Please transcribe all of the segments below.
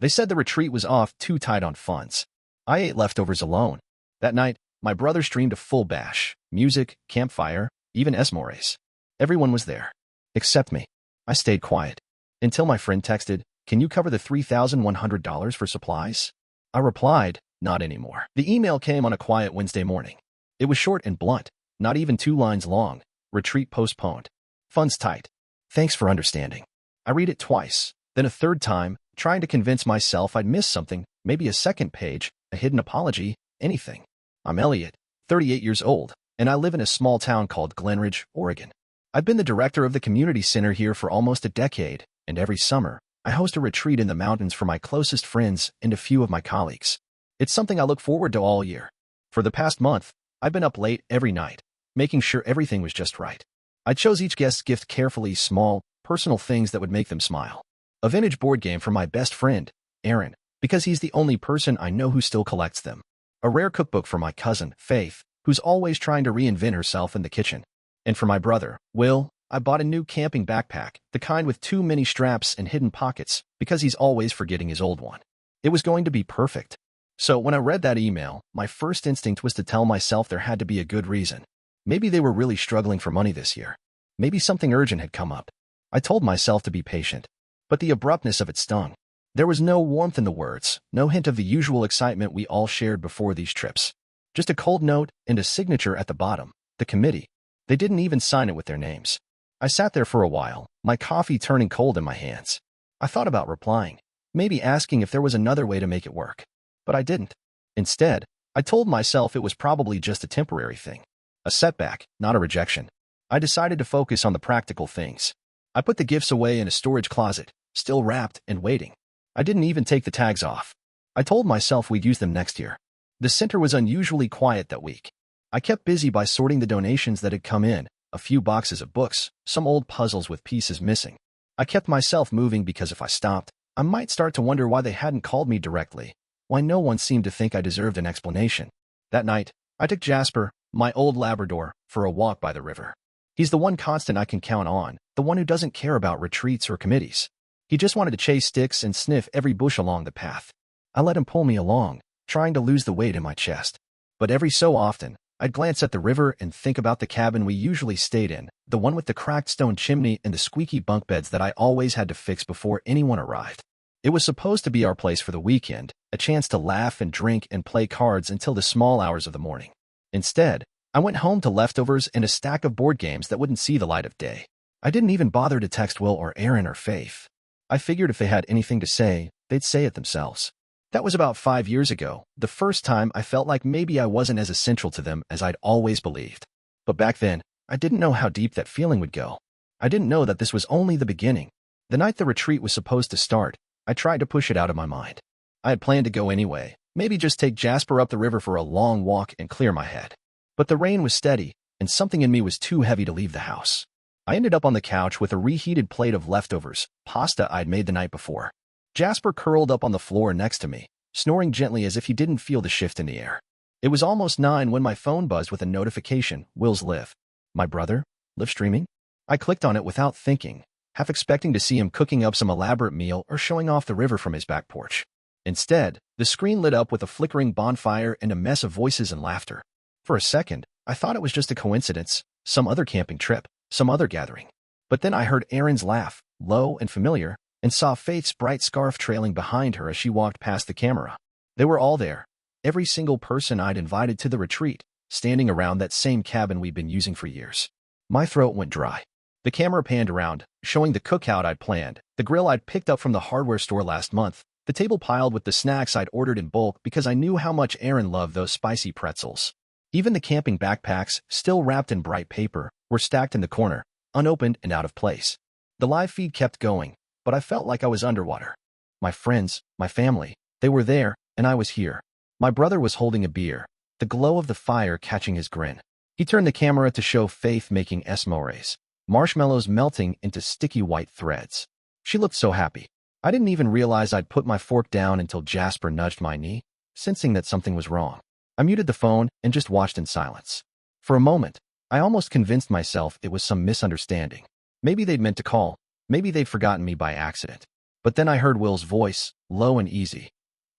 They said the retreat was off too tight on funds. I ate leftovers alone. That night, my brother streamed a full bash. Music, campfire, even s'mores. Everyone was there. Except me. I stayed quiet. Until my friend texted, "Can you cover the $3,100 for supplies?" I replied, "Not anymore." The email came on a quiet Wednesday morning. It was short and blunt, not even 2 lines long. Retreat postponed. Funds tight. Thanks for understanding. I read it twice, then a third time, trying to convince myself I'd missed something, maybe a second page, a hidden apology, anything. I'm Elliot, 38 years old, and I live in a small town called Glenridge, Oregon. I've been the director of the community center here for almost a decade, and every summer, I host a retreat in the mountains for my closest friends and a few of my colleagues. It's something I look forward to all year. For the past month, I've been up late every night, making sure everything was just right. I chose each guest's gift carefully, small, personal things that would make them smile. A vintage board game for my best friend, Aaron, because he's the only person I know who still collects them. A rare cookbook for my cousin, Faith, who's always trying to reinvent herself in the kitchen. And for my brother, Will, I bought a new camping backpack, the kind with too many straps and hidden pockets, because he's always forgetting his old one. It was going to be perfect. So when I read that email, my first instinct was to tell myself there had to be a good reason. Maybe they were really struggling for money this year. Maybe something urgent had come up. I told myself to be patient, but the abruptness of it stung. There was no warmth in the words, no hint of the usual excitement we all shared before these trips. Just a cold note and a signature at the bottom, the committee. They didn't even sign it with their names. I sat there for a while, my coffee turning cold in my hands. I thought about replying, maybe asking if there was another way to make it work. But I didn't. Instead, I told myself it was probably just a temporary thing. A setback, not a rejection. I decided to focus on the practical things. I put the gifts away in a storage closet, still wrapped and waiting. I didn't even take the tags off. I told myself we'd use them next year. The center was unusually quiet that week. I kept busy by sorting the donations that had come in, a few boxes of books, some old puzzles with pieces missing. I kept myself moving because if I stopped, I might start to wonder why they hadn't called me directly, why no one seemed to think I deserved an explanation. That night, I took Jasper, my old Labrador, for a walk by the river. He's the one constant I can count on, the one who doesn't care about retreats or committees. He just wanted to chase sticks and sniff every bush along the path. I let him pull me along, trying to lose the weight in my chest. But every so often, I'd glance at the river and think about the cabin we usually stayed in, the one with the cracked stone chimney and the squeaky bunk beds that I always had to fix before anyone arrived. It was supposed to be our place for the weekend, a chance to laugh and drink and play cards until the small hours of the morning. Instead, I went home to leftovers and a stack of board games that wouldn't see the light of day. I didn't even bother to text Will or Aaron or Faith. I figured if they had anything to say, they'd say it themselves. That was about 5 years ago, the first time I felt like maybe I wasn't as essential to them as I'd always believed. But back then, I didn't know how deep that feeling would go. I didn't know that this was only the beginning. The night the retreat was supposed to start, I tried to push it out of my mind. I had planned to go anyway, maybe just take Jasper up the river for a long walk and clear my head. But the rain was steady, and something in me was too heavy to leave the house. I ended up on the couch with a reheated plate of leftovers, pasta I'd made the night before. Jasper curled up on the floor next to me, snoring gently as if he didn't feel the shift in the air. It was almost 9 when my phone buzzed with a notification, Will's live. My brother? Live streaming? I clicked on it without thinking, half expecting to see him cooking up some elaborate meal or showing off the river from his back porch. Instead, the screen lit up with a flickering bonfire and a mess of voices and laughter. For a second, I thought it was just a coincidence, some other camping trip, some other gathering. But then I heard Aaron's laugh, low and familiar, and saw Faith's bright scarf trailing behind her as she walked past the camera. They were all there, every single person I'd invited to the retreat, standing around that same cabin we'd been using for years. My throat went dry. The camera panned around, showing the cookout I'd planned, the grill I'd picked up from the hardware store last month, the table piled with the snacks I'd ordered in bulk because I knew how much Aaron loved those spicy pretzels. Even the camping backpacks, still wrapped in bright paper, were stacked in the corner, unopened and out of place. The live feed kept going, but I felt like I was underwater. My friends, my family, they were there, and I was here. My brother was holding a beer, the glow of the fire catching his grin. He turned the camera to show Faith making s'mores, marshmallows melting into sticky white threads. She looked so happy. I didn't even realize I'd put my fork down until Jasper nudged my knee, sensing that something was wrong. I muted the phone and just watched in silence. For a moment, I almost convinced myself it was some misunderstanding. Maybe they'd meant to call. Maybe they'd forgotten me by accident. But then I heard Will's voice, low and easy.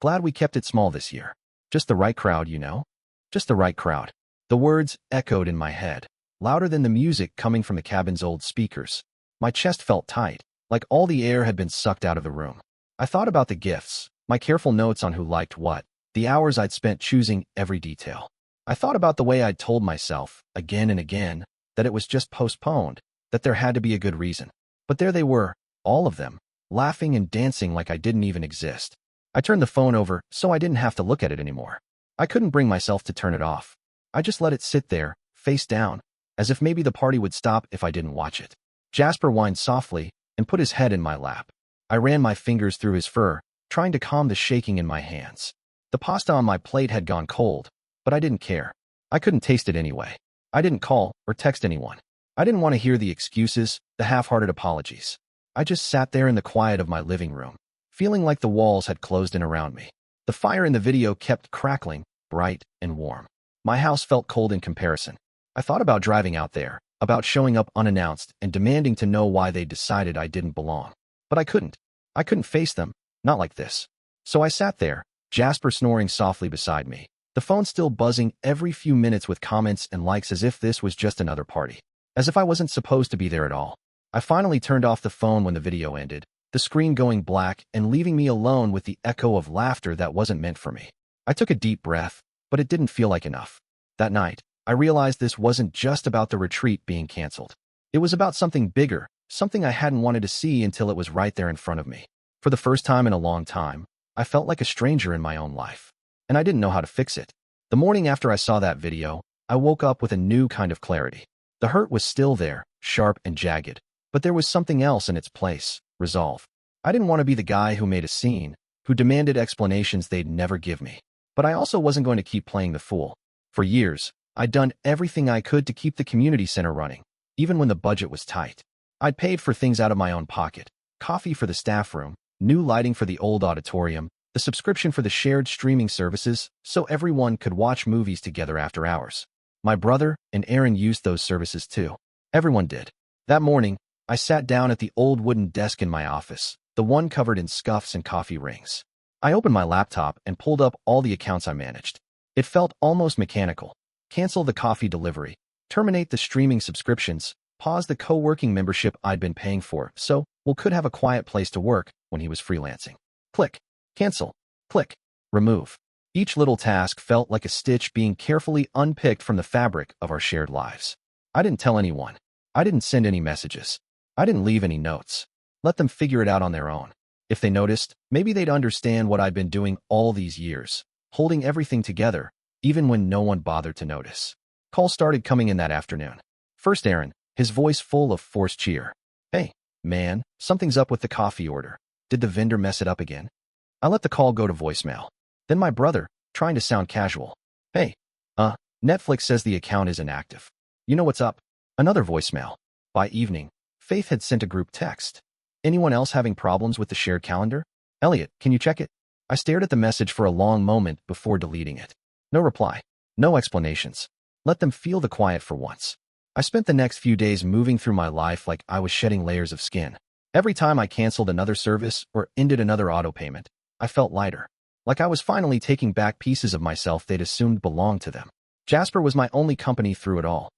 Glad we kept it small this year. Just the right crowd, you know? Just the right crowd. The words echoed in my head, louder than the music coming from the cabin's old speakers. My chest felt tight, like all the air had been sucked out of the room. I thought about the gifts, my careful notes on who liked what, the hours I'd spent choosing every detail. I thought about the way I'd told myself, again and again, that it was just postponed, that there had to be a good reason. But there they were, all of them, laughing and dancing like I didn't even exist. I turned the phone over so I didn't have to look at it anymore. I couldn't bring myself to turn it off. I just let it sit there, face down, as if maybe the party would stop if I didn't watch it. Jasper whined softly and put his head in my lap. I ran my fingers through his fur, trying to calm the shaking in my hands. The pasta on my plate had gone cold, but I didn't care. I couldn't taste it anyway. I didn't call or text anyone. I didn't want to hear the excuses, the half-hearted apologies. I just sat there in the quiet of my living room, feeling like the walls had closed in around me. The fire in the video kept crackling, bright and warm. My house felt cold in comparison. I thought about driving out there, about showing up unannounced and demanding to know why they decided I didn't belong. But I couldn't. I couldn't face them, not like this. So I sat there, Jasper snoring softly beside me, the phone still buzzing every few minutes with comments and likes as if this was just another party. As if I wasn't supposed to be there at all. I finally turned off the phone when the video ended, the screen going black and leaving me alone with the echo of laughter that wasn't meant for me. I took a deep breath, but it didn't feel like enough. That night, I realized this wasn't just about the retreat being canceled. It was about something bigger, something I hadn't wanted to see until it was right there in front of me. For the first time in a long time, I felt like a stranger in my own life, and I didn't know how to fix it. The morning after I saw that video, I woke up with a new kind of clarity. The hurt was still there, sharp and jagged, but there was something else in its place, resolve. I didn't want to be the guy who made a scene, who demanded explanations they'd never give me. But I also wasn't going to keep playing the fool. For years, I'd done everything I could to keep the community center running, even when the budget was tight. I'd paid for things out of my own pocket, coffee for the staff room, new lighting for the old auditorium, the subscription for the shared streaming services so everyone could watch movies together after hours. My brother and Aaron used those services too. Everyone did. That morning, I sat down at the old wooden desk in my office, the one covered in scuffs and coffee rings. I opened my laptop and pulled up all the accounts I managed. It felt almost mechanical. Cancel the coffee delivery, terminate the streaming subscriptions, pause the co-working membership I'd been paying for so Will could have a quiet place to work when he was freelancing. Click. Cancel. Click. Remove. Each little task felt like a stitch being carefully unpicked from the fabric of our shared lives. I didn't tell anyone. I didn't send any messages. I didn't leave any notes. Let them figure it out on their own. If they noticed, maybe they'd understand what I'd been doing all these years, holding everything together, even when no one bothered to notice. Calls started coming in that afternoon. First Aaron, his voice full of forced cheer. Hey, man, something's up with the coffee order. Did the vendor mess it up again? I let the call go to voicemail. Then my brother, trying to sound casual. Hey, Netflix says the account is inactive. You know what's up? Another voicemail. By evening, Faith had sent a group text. Anyone else having problems with the shared calendar? Elliot, can you check it? I stared at the message for a long moment before deleting it. No reply. No explanations. Let them feel the quiet for once. I spent the next few days moving through my life like I was shedding layers of skin. Every time I canceled another service or ended another auto payment, I felt lighter. Like I was finally taking back pieces of myself they'd assumed belonged to them. Jasper was my only company through it all.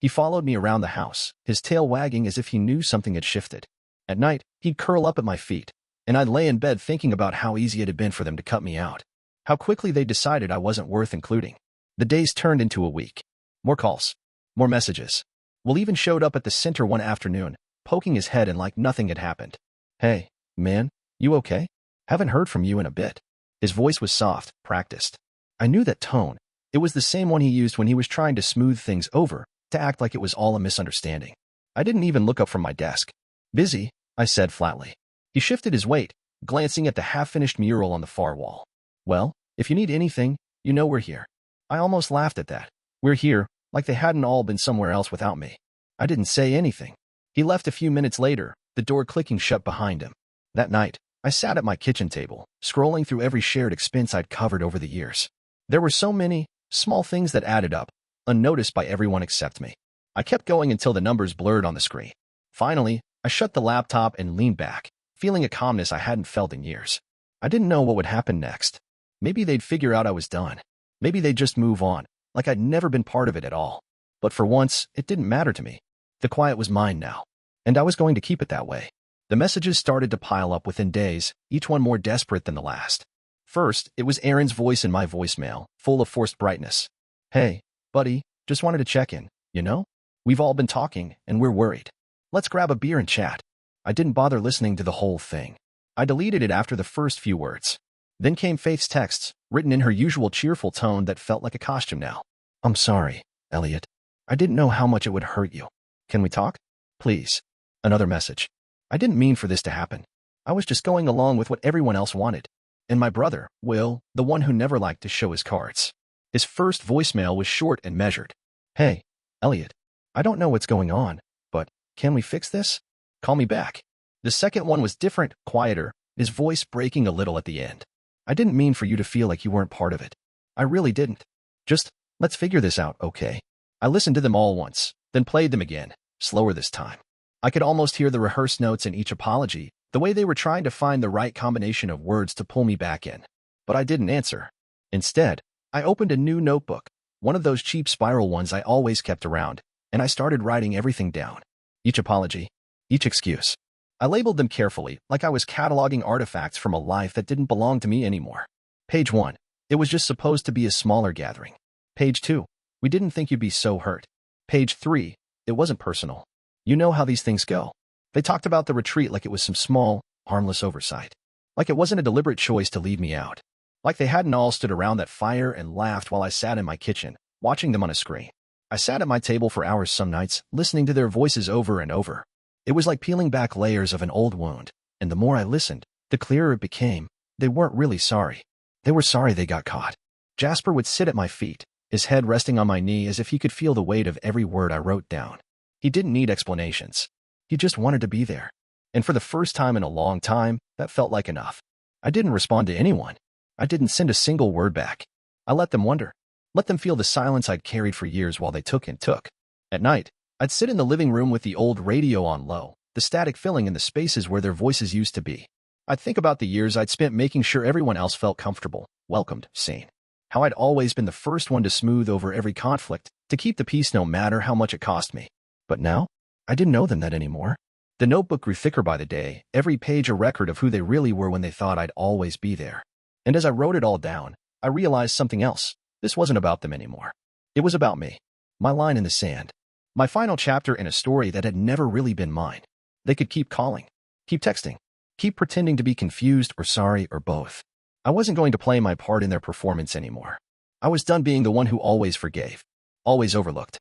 He followed me around the house, his tail wagging as if he knew something had shifted. At night, he'd curl up at my feet, and I'd lay in bed thinking about how easy it had been for them to cut me out. How quickly they decided I wasn't worth including. The days turned into a week. More calls. More messages. Will even showed up at the center one afternoon, poking his head in like nothing had happened. Hey, man, you okay? Haven't heard from you in a bit. His voice was soft, practiced. I knew that tone. It was the same one he used when he was trying to smooth things over, to act like it was all a misunderstanding. I didn't even look up from my desk. Busy, I said flatly. He shifted his weight, glancing at the half-finished mural on the far wall. Well, if you need anything, you know we're here. I almost laughed at that. We're here, like they hadn't all been somewhere else without me. I didn't say anything. He left a few minutes later, the door clicking shut behind him. That night, I sat at my kitchen table, scrolling through every shared expense I'd covered over the years. There were so many small things that added up, unnoticed by everyone except me. I kept going until the numbers blurred on the screen. Finally, I shut the laptop and leaned back, feeling a calmness I hadn't felt in years. I didn't know what would happen next. Maybe they'd figure out I was done. Maybe they'd just move on, like I'd never been part of it at all. But for once, it didn't matter to me. The quiet was mine now, and I was going to keep it that way. The messages started to pile up within days, each one more desperate than the last. First, it was Aaron's voice in my voicemail, full of forced brightness. Hey, buddy, just wanted to check in, you know? We've all been talking, and we're worried. Let's grab a beer and chat. I didn't bother listening to the whole thing. I deleted it after the first few words. Then came Faith's texts, written in her usual cheerful tone that felt like a costume now. I'm sorry, Elliot. I didn't know how much it would hurt you. Can we talk? Please. Another message. I didn't mean for this to happen. I was just going along with what everyone else wanted. And my brother, Will, the one who never liked to show his cards. His first voicemail was short and measured. Hey, Elliot. I don't know what's going on, but can we fix this? Call me back. The second one was different, quieter, his voice breaking a little at the end. I didn't mean for you to feel like you weren't part of it. I really didn't. Just, let's figure this out, okay? I listened to them all once, then played them again, slower this time. I could almost hear the rehearsed notes in each apology, the way they were trying to find the right combination of words to pull me back in. But I didn't answer. Instead, I opened a new notebook, one of those cheap spiral ones I always kept around, and I started writing everything down. Each apology, each excuse. I labeled them carefully, like I was cataloging artifacts from a life that didn't belong to me anymore. Page 1. It was just supposed to be a smaller gathering. Page 2. We didn't think you'd be so hurt. Page 3. It wasn't personal. You know how these things go. They talked about the retreat like it was some small, harmless oversight. Like it wasn't a deliberate choice to leave me out. Like they hadn't all stood around that fire and laughed while I sat in my kitchen, watching them on a screen. I sat at my table for hours some nights, listening to their voices over and over. It was like peeling back layers of an old wound, and the more I listened, the clearer it became. They weren't really sorry. They were sorry they got caught. Jasper would sit at my feet, his head resting on my knee as if he could feel the weight of every word I wrote down. He didn't need explanations. He just wanted to be there. And for the first time in a long time, that felt like enough. I didn't respond to anyone. I didn't send a single word back. I let them wonder. Let them feel the silence I'd carried for years while they took and took. At night, I'd sit in the living room with the old radio on low, the static filling in the spaces where their voices used to be. I'd think about the years I'd spent making sure everyone else felt comfortable, welcomed, seen. How I'd always been the first one to smooth over every conflict, to keep the peace no matter how much it cost me. But now, I didn't know them that anymore. The notebook grew thicker by the day, every page a record of who they really were when they thought I'd always be there. And as I wrote it all down, I realized something else. This wasn't about them anymore. It was about me. My line in the sand. My final chapter in a story that had never really been mine. They could keep calling, keep texting, keep pretending to be confused or sorry or both. I wasn't going to play my part in their performance anymore. I was done being the one who always forgave, always overlooked,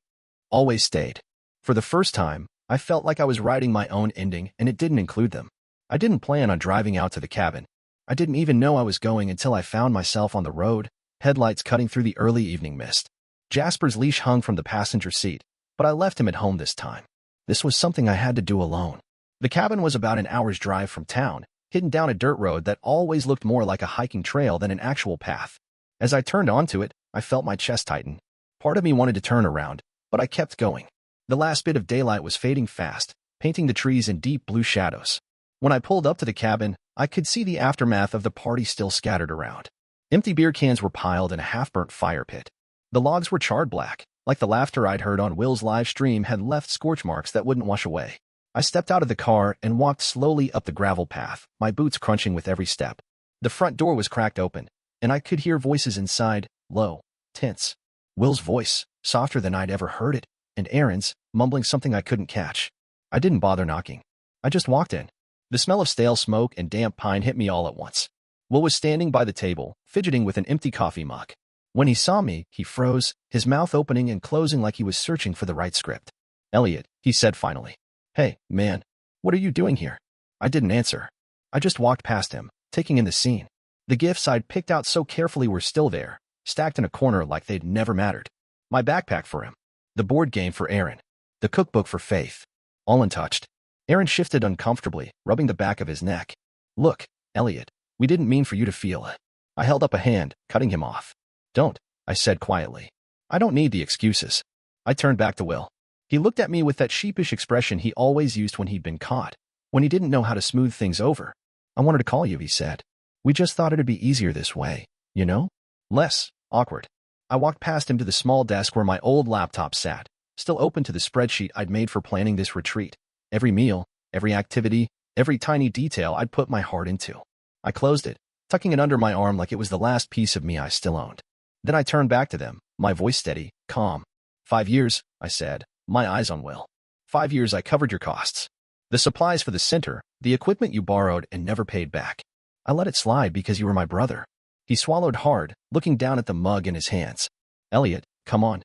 always stayed. For the first time, I felt like I was writing my own ending, and it didn't include them. I didn't plan on driving out to the cabin. I didn't even know I was going until I found myself on the road, headlights cutting through the early evening mist. Jasper's leash hung from the passenger seat, but I left him at home this time. This was something I had to do alone. The cabin was about an hour's drive from town, hidden down a dirt road that always looked more like a hiking trail than an actual path. As I turned onto it, I felt my chest tighten. Part of me wanted to turn around, but I kept going. The last bit of daylight was fading fast, painting the trees in deep blue shadows. When I pulled up to the cabin, I could see the aftermath of the party still scattered around. Empty beer cans were piled in a half-burnt fire pit. The logs were charred black, like the laughter I'd heard on Will's live stream had left scorch marks that wouldn't wash away. I stepped out of the car and walked slowly up the gravel path, my boots crunching with every step. The front door was cracked open, and I could hear voices inside, low, tense. Will's voice, softer than I'd ever heard it, and Aaron's, mumbling something I couldn't catch. I didn't bother knocking. I just walked in. The smell of stale smoke and damp pine hit me all at once. Will was standing by the table, fidgeting with an empty coffee mug. When he saw me, he froze, his mouth opening and closing like he was searching for the right script. Elliot, he said finally. Hey, man, what are you doing here? I didn't answer. I just walked past him, taking in the scene. The gifts I'd picked out so carefully were still there, stacked in a corner like they'd never mattered. My backpack for him. The board game for Aaron. The cookbook for Faith. All untouched. Aaron shifted uncomfortably, rubbing the back of his neck. Look, Elliot, we didn't mean for you to feel it. I held up a hand, cutting him off. Don't, I said quietly. I don't need the excuses. I turned back to Will. He looked at me with that sheepish expression he always used when he'd been caught, when he didn't know how to smooth things over. I wanted to call you, he said. We just thought it'd be easier this way, you know? Less awkward. I walked past him to the small desk where my old laptop sat, still open to the spreadsheet I'd made for planning this retreat. Every meal, every activity, every tiny detail I'd put my heart into. I closed it, tucking it under my arm like it was the last piece of me I still owned. Then I turned back to them, my voice steady, calm. 5 years, I said, my eyes on Will. 5 years I covered your costs. The supplies for the center, the equipment you borrowed and never paid back. I let it slide because you were my brother. He swallowed hard, looking down at the mug in his hands. Elliot, come on.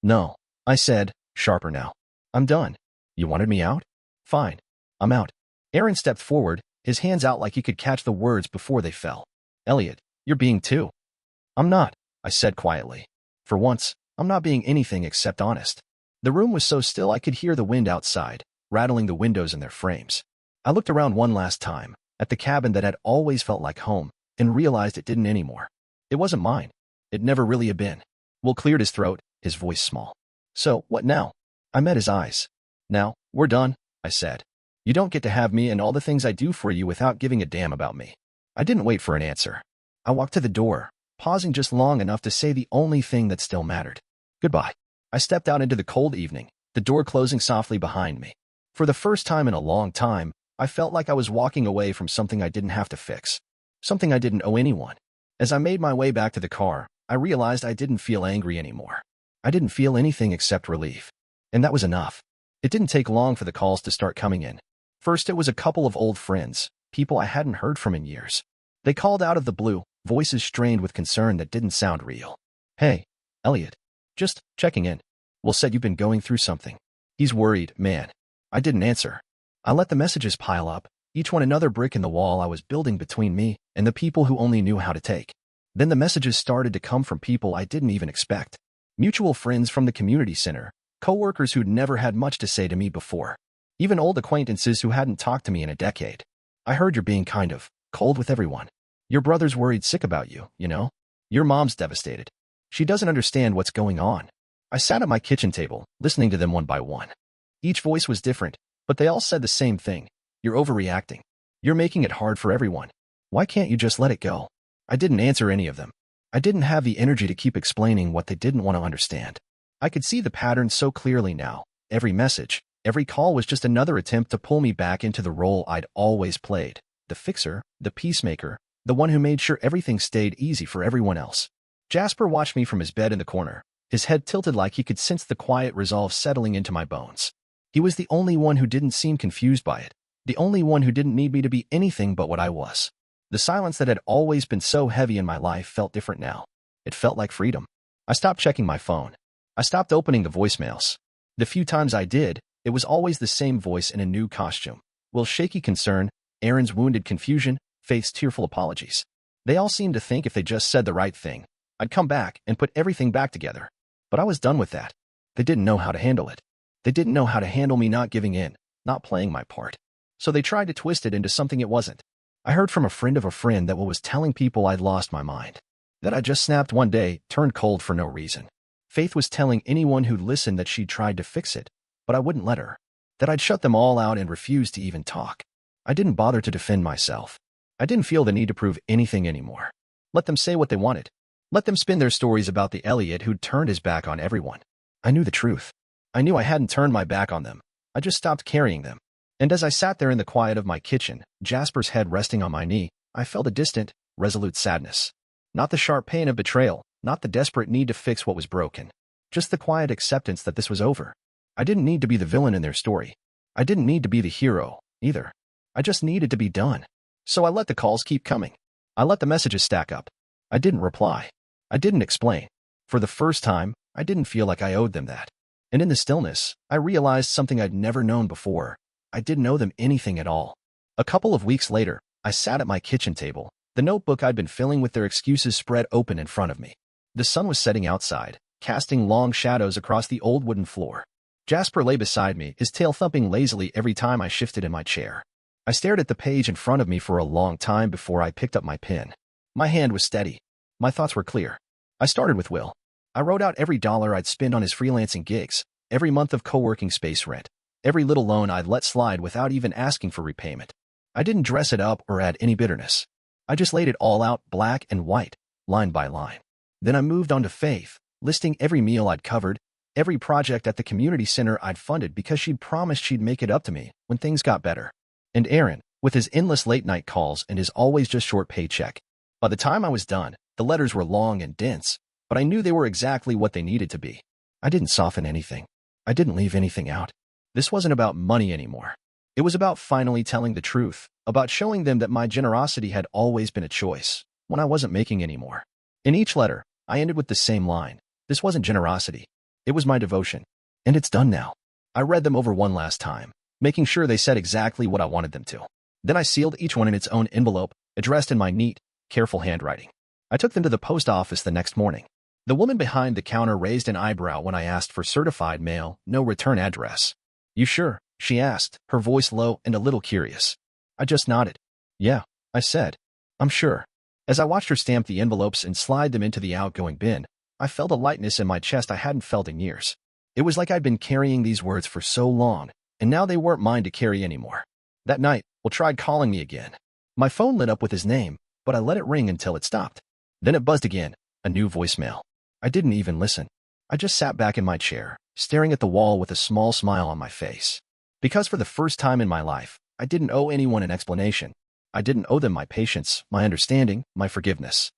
No, I said, sharper now. I'm done. You wanted me out? Fine. I'm out. Aaron stepped forward, his hands out like he could catch the words before they fell. Elliot, you're being too. I'm not, I said quietly. For once, I'm not being anything except honest. The room was so still I could hear the wind outside, rattling the windows in their frames. I looked around one last time, at the cabin that had always felt like home, and realized it didn't anymore. It wasn't mine. It never really had been. Will cleared his throat, his voice small. So, what now? I met his eyes. Now, we're done, I said. You don't get to have me and all the things I do for you without giving a damn about me. I didn't wait for an answer. I walked to the door, pausing just long enough to say the only thing that still mattered. Goodbye. I stepped out into the cold evening, the door closing softly behind me. For the first time in a long time, I felt like I was walking away from something I didn't have to fix. Something I didn't owe anyone. As I made my way back to the car, I realized I didn't feel angry anymore. I didn't feel anything except relief. And that was enough. It didn't take long for the calls to start coming in. First, it was a couple of old friends, people I hadn't heard from in years. They called out of the blue, voices strained with concern that didn't sound real. Hey, Elliot. Just checking in. Will said you've been going through something. He's worried, man. I didn't answer. I let the messages pile up, each one another brick in the wall I was building between me and the people who only knew how to take. Then the messages started to come from people I didn't even expect. Mutual friends from the community center, coworkers who'd never had much to say to me before. Even old acquaintances who hadn't talked to me in a decade. I heard you're being kind of cold with everyone. Your brother's worried sick about you, you know? Your mom's devastated. She doesn't understand what's going on. I sat at my kitchen table, listening to them one by one. Each voice was different, but they all said the same thing. You're overreacting. You're making it hard for everyone. Why can't you just let it go? I didn't answer any of them. I didn't have the energy to keep explaining what they didn't want to understand. I could see the pattern so clearly now. Every message, every call was just another attempt to pull me back into the role I'd always played. The fixer, the peacemaker, the one who made sure everything stayed easy for everyone else. Jasper watched me from his bed in the corner, his head tilted like he could sense the quiet resolve settling into my bones. He was the only one who didn't seem confused by it, the only one who didn't need me to be anything but what I was. The silence that had always been so heavy in my life felt different now. It felt like freedom. I stopped checking my phone. I stopped opening the voicemails. The few times I did, it was always the same voice in a new costume. Will's shaky concern, Aaron's wounded confusion, Faith's tearful apologies. They all seemed to think if they just said the right thing, I'd come back and put everything back together. But I was done with that. They didn't know how to handle it. They didn't know how to handle me not giving in, not playing my part. So they tried to twist it into something it wasn't. I heard from a friend of a friend that Will was telling people I'd lost my mind. That I just snapped one day, turned cold for no reason. Faith was telling anyone who'd listened that she'd tried to fix it, but I wouldn't let her. That I'd shut them all out and refused to even talk. I didn't bother to defend myself. I didn't feel the need to prove anything anymore. Let them say what they wanted. Let them spin their stories about the Elliot who'd turned his back on everyone. I knew the truth. I knew I hadn't turned my back on them. I just stopped carrying them. And as I sat there in the quiet of my kitchen, Jasper's head resting on my knee, I felt a distant, resolute sadness. Not the sharp pain of betrayal, not the desperate need to fix what was broken. Just the quiet acceptance that this was over. I didn't need to be the villain in their story. I didn't need to be the hero, either. I just needed to be done. So I let the calls keep coming. I let the messages stack up. I didn't reply. I didn't explain. For the first time, I didn't feel like I owed them that. And in the stillness, I realized something I'd never known before. I didn't owe them anything at all. A couple of weeks later, I sat at my kitchen table, the notebook I'd been filling with their excuses spread open in front of me. The sun was setting outside, casting long shadows across the old wooden floor. Jasper lay beside me, his tail thumping lazily every time I shifted in my chair. I stared at the page in front of me for a long time before I picked up my pen. My hand was steady. My thoughts were clear. I started with Will. I wrote out every dollar I'd spend on his freelancing gigs, every month of co-working space rent, every little loan I'd let slide without even asking for repayment. I didn't dress it up or add any bitterness. I just laid it all out, black and white, line by line. Then I moved on to Faith, listing every meal I'd covered, every project at the community center I'd funded because she'd promised she'd make it up to me when things got better. And Aaron, with his endless late-night calls and his always just short paycheck. By the time I was done, the letters were long and dense, but I knew they were exactly what they needed to be. I didn't soften anything. I didn't leave anything out. This wasn't about money anymore. It was about finally telling the truth, about showing them that my generosity had always been a choice, when I wasn't making any more. In each letter, I ended with the same line. This wasn't generosity. It was my devotion. And it's done now. I read them over one last time, making sure they said exactly what I wanted them to. Then I sealed each one in its own envelope, addressed in my neat, careful handwriting. I took them to the post office the next morning. The woman behind the counter raised an eyebrow when I asked for certified mail, no return address. You sure? She asked, her voice low and a little curious. I just nodded. Yeah, I said. I'm sure. As I watched her stamp the envelopes and slide them into the outgoing bin, I felt a lightness in my chest I hadn't felt in years. It was like I'd been carrying these words for so long, and now they weren't mine to carry anymore. That night, Will tried calling me again. My phone lit up with his name, but I let it ring until it stopped. Then it buzzed again, a new voicemail. I didn't even listen. I just sat back in my chair, staring at the wall with a small smile on my face. Because for the first time in my life, I didn't owe anyone an explanation. I didn't owe them my patience, my understanding, my forgiveness.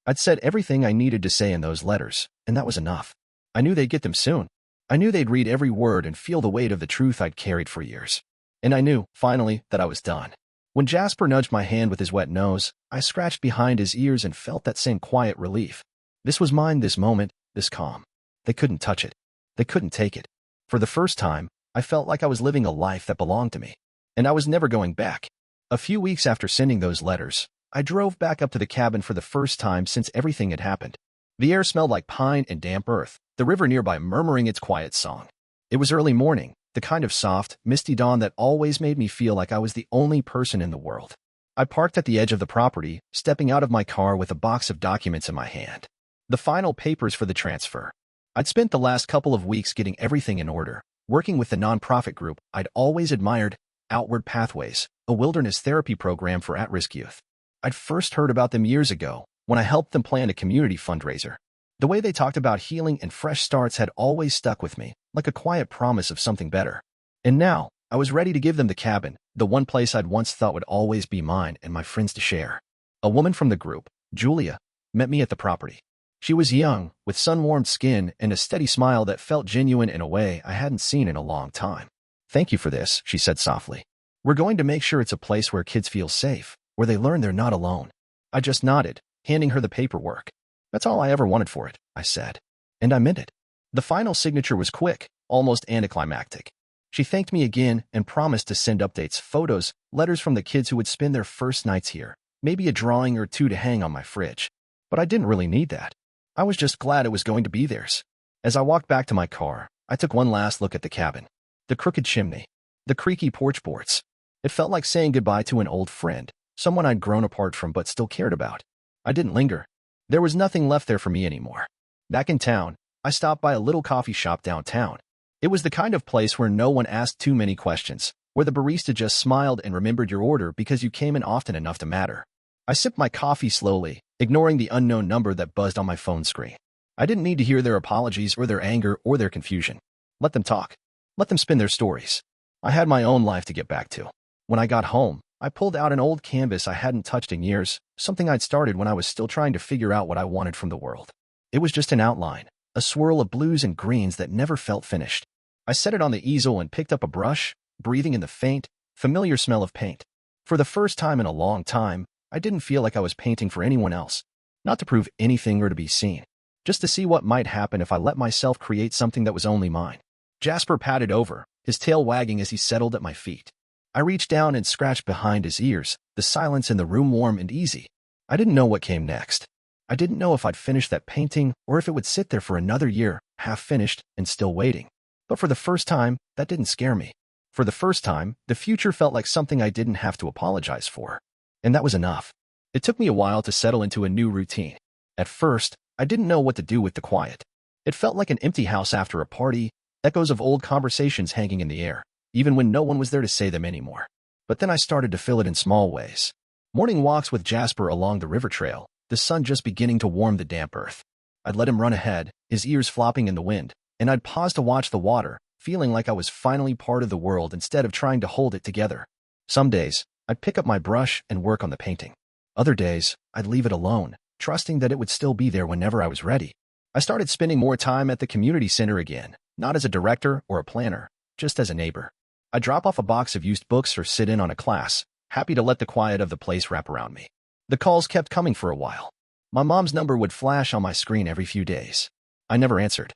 I'd said everything I needed to say in those letters, and that was enough. I knew they'd get them soon. I knew they'd read every word and feel the weight of the truth I'd carried for years. And I knew, finally, that I was done. When Jasper nudged my hand with his wet nose, I scratched behind his ears and felt that same quiet relief. This was mine, this moment, this calm. They couldn't touch it. They couldn't take it. For the first time, I felt like I was living a life that belonged to me. And I was never going back. A few weeks after sending those letters, I drove back up to the cabin for the first time since everything had happened. The air smelled like pine and damp earth, the river nearby murmuring its quiet song. It was early morning, the kind of soft, misty dawn that always made me feel like I was the only person in the world. I parked at the edge of the property, stepping out of my car with a box of documents in my hand. The final papers for the transfer. I'd spent the last couple of weeks getting everything in order, working with the nonprofit group I'd always admired, Outward Pathways, a wilderness therapy program for at-risk youth. I'd first heard about them years ago, when I helped them plan a community fundraiser. The way they talked about healing and fresh starts had always stuck with me, like a quiet promise of something better. And now, I was ready to give them the cabin, the one place I'd once thought would always be mine and my friends to share. A woman from the group, Julia, met me at the property. She was young, with sun-warmed skin and a steady smile that felt genuine in a way I hadn't seen in a long time. Thank you for this, she said softly. We're going to make sure it's a place where kids feel safe, where they learn they're not alone. I just nodded, handing her the paperwork. That's all I ever wanted for it, I said. And I meant it. The final signature was quick, almost anticlimactic. She thanked me again and promised to send updates, photos, letters from the kids who would spend their first nights here, maybe a drawing or two to hang on my fridge. But I didn't really need that. I was just glad it was going to be theirs. As I walked back to my car, I took one last look at the cabin. The crooked chimney. The creaky porch boards. It felt like saying goodbye to an old friend, someone I'd grown apart from but still cared about. I didn't linger. There was nothing left there for me anymore. Back in town, I stopped by a little coffee shop downtown. It was the kind of place where no one asked too many questions, where the barista just smiled and remembered your order because you came in often enough to matter. I sipped my coffee slowly, ignoring the unknown number that buzzed on my phone screen. I didn't need to hear their apologies or their anger or their confusion. Let them talk. Let them spin their stories. I had my own life to get back to. When I got home, I pulled out an old canvas I hadn't touched in years, something I'd started when I was still trying to figure out what I wanted from the world. It was just an outline, a swirl of blues and greens that never felt finished. I set it on the easel and picked up a brush, breathing in the faint, familiar smell of paint. For the first time in a long time, I didn't feel like I was painting for anyone else, not to prove anything or to be seen, just to see what might happen if I let myself create something that was only mine. Jasper patted over, his tail wagging as he settled at my feet. I reached down and scratched behind his ears, the silence in the room warm and easy. I didn't know what came next. I didn't know if I'd finish that painting or if it would sit there for another year, half finished and still waiting. But for the first time, that didn't scare me. For the first time, the future felt like something I didn't have to apologize for. And that was enough. It took me a while to settle into a new routine. At first, I didn't know what to do with the quiet. It felt like an empty house after a party, echoes of old conversations hanging in the air, even when no one was there to say them anymore. But then I started to fill it in small ways. Morning walks with Jasper along the river trail, the sun just beginning to warm the damp earth. I'd let him run ahead, his ears flopping in the wind, and I'd pause to watch the water, feeling like I was finally part of the world instead of trying to hold it together. Some days, I'd pick up my brush and work on the painting. Other days, I'd leave it alone, trusting that it would still be there whenever I was ready. I started spending more time at the community center again, not as a director or a planner, just as a neighbor. I'd drop off a box of used books or sit in on a class, happy to let the quiet of the place wrap around me. The calls kept coming for a while. My mom's number would flash on my screen every few days. I never answered.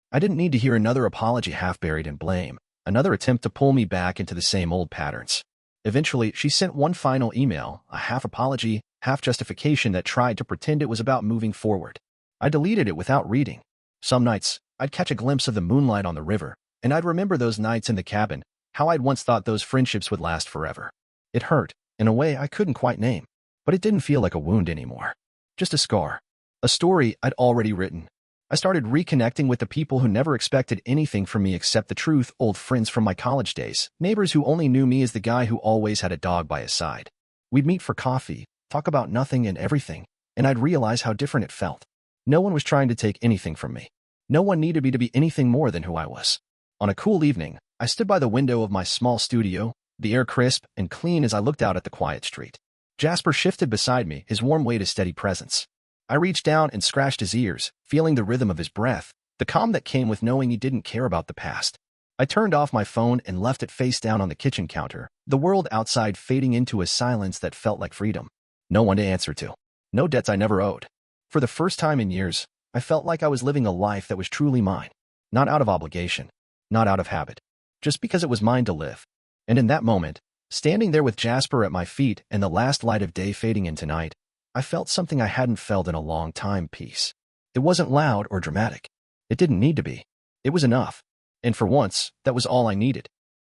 I didn't need to hear another apology half buried in blame, another attempt to pull me back into the same old patterns. Eventually, she sent one final email, a half apology, half justification that tried to pretend it was about moving forward. I deleted it without reading. Some nights, I'd catch a glimpse of the moonlight on the river, and I'd remember those nights in the cabin, how I'd once thought those friendships would last forever. It hurt, in a way I couldn't quite name, but it didn't feel like a wound anymore. Just a scar. A story I'd already written. I started reconnecting with the people who never expected anything from me except the truth, old friends from my college days, neighbors who only knew me as the guy who always had a dog by his side. We'd meet for coffee, talk about nothing and everything, and I'd realize how different it felt. No one was trying to take anything from me. No one needed me to be anything more than who I was. On a cool evening, I stood by the window of my small studio, the air crisp and clean as I looked out at the quiet street. Jasper shifted beside me, his warm weight a steady presence. I reached down and scratched his ears, feeling the rhythm of his breath, the calm that came with knowing he didn't care about the past. I turned off my phone and left it face down on the kitchen counter, the world outside fading into a silence that felt like freedom. No one to answer to. No debts I never owed. For the first time in years, I felt like I was living a life that was truly mine. Not out of obligation. Not out of habit. Just because it was mine to live. And in that moment, standing there with Jasper at my feet and the last light of day fading into night, I felt something I hadn't felt in a long time: peace. It wasn't loud or dramatic. It didn't need to be. It was enough. And for once, that was all I needed.